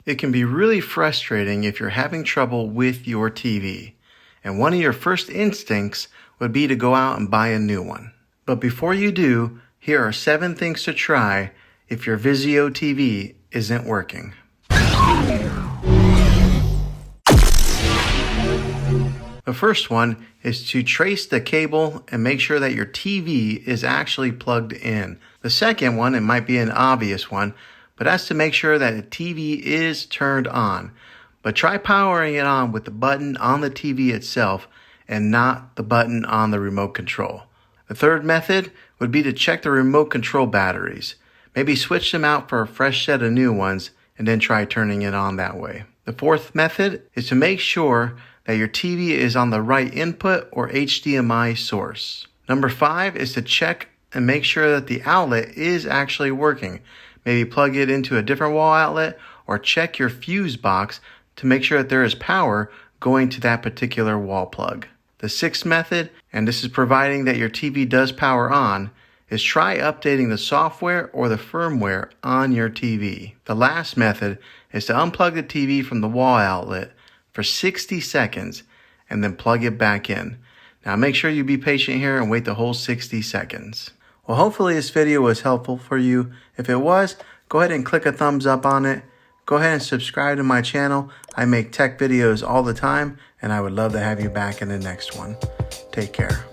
It can be really frustrating if you're having trouble with your TV, and one of your first instincts would be to go out and buy a new one. But before you do, here are 7 things to try if your Vizio TV isn't working. The first one is to trace the cable and make sure that your TV is actually plugged in. The second one, it might be an obvious one, but that's to make sure that the TV is turned on. But try powering it on with the button on the TV itself and not the button on the remote control. The third method would be to check the remote control batteries. Maybe switch them out for a fresh set of new ones and then try turning it on that way. The fourth method is to make sure that your TV is on the right input or HDMI source. Number 5 is to check and make sure that the outlet is actually working. Maybe plug it into a different wall outlet or check your fuse box to make sure that there is power going to that particular wall plug. The sixth method, and this is providing that your TV does power on, is try updating the software or the firmware on your TV. The last method is to unplug the TV from the wall outlet for 60 seconds and then plug it back in. Now make sure you be patient here and wait the whole 60 seconds. Well, hopefully this video was helpful for you. If it was, go ahead and click a thumbs up on it. Go ahead and subscribe to my channel. I make tech videos all the time, and I would love to have you back in the next one. Take care.